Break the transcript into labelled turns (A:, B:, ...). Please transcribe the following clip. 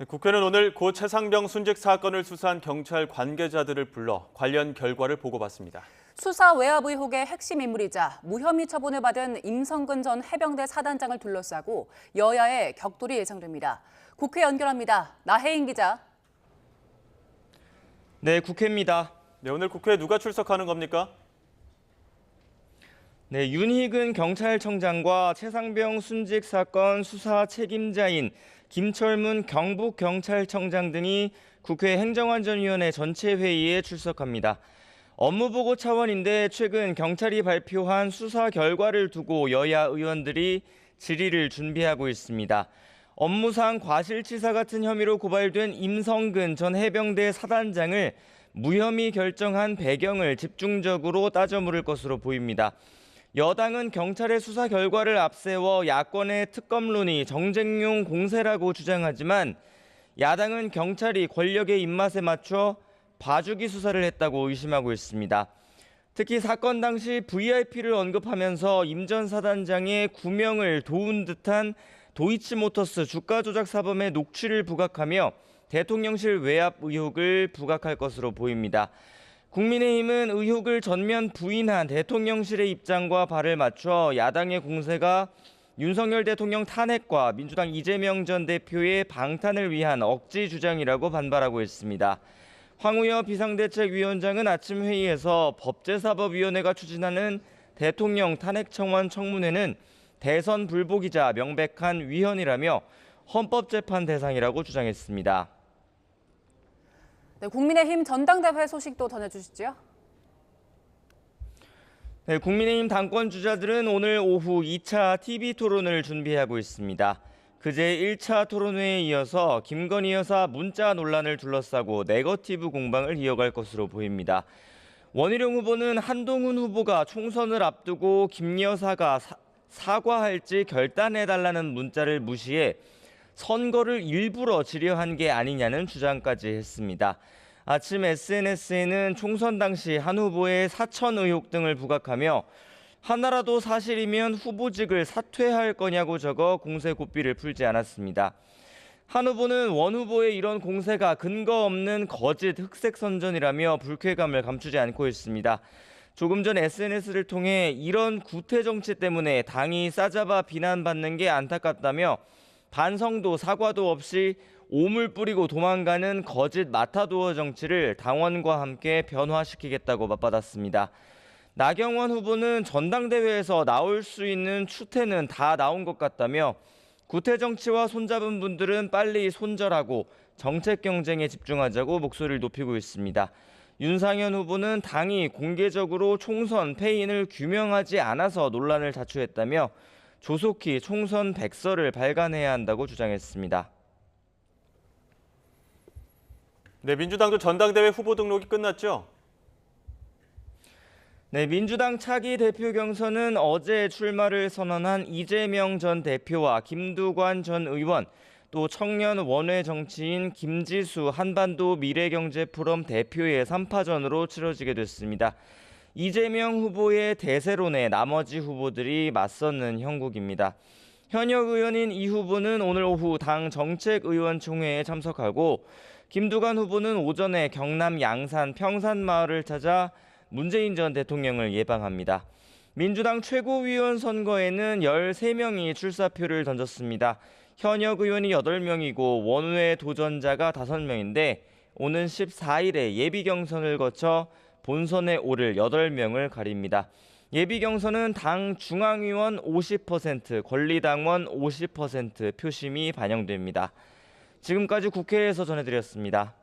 A: 국회는 오늘 고 최상병 순직 사건을 수사한 경찰 관계자들을 불러 관련 결과를 보고받습니다.
B: 수사 외압 의혹의 핵심 인물이자 무혐의 처분을 받은 임성근 전 해병대 사단장을 둘러싸고 여야의 격돌이 예상됩니다. 국회 연결합니다. 나혜인 기자.
C: 네, 국회입니다.
A: 네, 오늘 국회에 누가 출석하는 겁니까?
C: 네, 윤희근 경찰청장과 최상병 순직 사건 수사 책임자인 김철문 경북경찰청장 등이 국회 행정안전위원회 전체 회의에 출석합니다. 업무보고 차원인데 최근 경찰이 발표한 수사 결과를 두고 여야 의원들이 질의를 준비하고 있습니다. 업무상 과실치사 같은 혐의로 고발된 임성근 전 해병대 사단장을 무혐의 결정한 배경을 집중적으로 따져 물을 것으로 보입니다. 여당은 경찰의 수사 결과를 앞세워 야권의 특검론이 정쟁용 공세라고 주장하지만 야당은 경찰이 권력의 입맛에 맞춰 봐주기 수사를 했다고 의심하고 있습니다. 특히 사건 당시 VIP를 언급하면서 임 전 사단장의 구명을 도운 듯한 도이치모터스 주가 조작 사범의 녹취를 부각하며 대통령실 외압 의혹을 부각할 것으로 보입니다. 국민의힘은 의혹을 전면 부인한 대통령실의 입장과 발을 맞춰 야당의 공세가 윤석열 대통령 탄핵과 민주당 이재명 전 대표의 방탄을 위한 억지 주장이라고 반발하고 있습니다. 황우여 비상대책위원장은 아침 회의에서 법제사법위원회가 추진하는 대통령 탄핵청원 청문회는 대선 불복이자 명백한 위헌이라며 헌법재판 대상이라고 주장했습니다.
B: 네, 국민의힘 전당대회 소식도 전해주시죠.
C: 네, 국민의힘 당권 주자들은 오늘 오후 2차 TV 토론을 준비하고 있습니다. 그제 1차 토론회에 이어서 김건희 여사 문자 논란을 둘러싸고 네거티브 공방을 이어갈 것으로 보입니다. 원희룡 후보는 한동훈 후보가 총선을 앞두고 김 여사가 사과할지 결단해달라는 문자를 무시해 선거를 일부러 지려한 게 아니냐는 주장까지 했습니다. 아침 SNS에는 총선 당시 한 후보의 사천 의혹 등을 부각하며 하나라도 사실이면 후보직을 사퇴할 거냐고 적어 공세 고삐를 풀지 않았습니다. 한 후보는 원 후보의 이런 공세가 근거 없는 거짓 흑색 선전이라며 불쾌감을 감추지 않고 있습니다. 조금 전 SNS를 통해 이런 구태 정치 때문에 당이 싸잡아 비난받는 게 안타깝다며 반성도 사과도 없이 오물 뿌리고 도망가는 거짓 마타도어 정치를 당원과 함께 변화시키겠다고 맞받았습니다. 나경원 후보는 전당대회에서 나올 수 있는 추태는 다 나온 것 같다며 구태 정치와 손잡은 분들은 빨리 손절하고 정책 경쟁에 집중하자고 목소리를 높이고 있습니다. 윤상현 후보는 당이 공개적으로 총선 패인을 규명하지 않아서 논란을 자초했다며 조속히 총선 백서를 발간해야 한다고 주장했습니다.
A: 네, 민주당도 전당대회 후보 등록이 끝났죠?
C: 네, 민주당 차기 대표 경선은 어제 출마를 선언한 이재명 전 대표와 김두관 전 의원, 또 청년 원외 정치인 김지수 한반도 미래경제포럼 대표의 3파전으로 치러지게 됐습니다. 이재명 후보의 대세론에 나머지 후보들이 맞서는 형국입니다. 현역 의원인 이 후보는 오늘 오후 당 정책의원총회에 참석하고 김두관 후보는 오전에 경남 양산 평산마을을 찾아 문재인 전 대통령을 예방합니다. 민주당 최고위원 선거에는 13명이 출사표를 던졌습니다. 현역 의원이 8명이고 원외 도전자가 5명인데 오는 14일에 예비 경선을 거쳐 본선에 오를 8명을 가립니다. 예비 경선은 당 중앙위원 50%, 권리당원 50% 표심이 반영됩니다. 지금까지 국회에서 전해드렸습니다.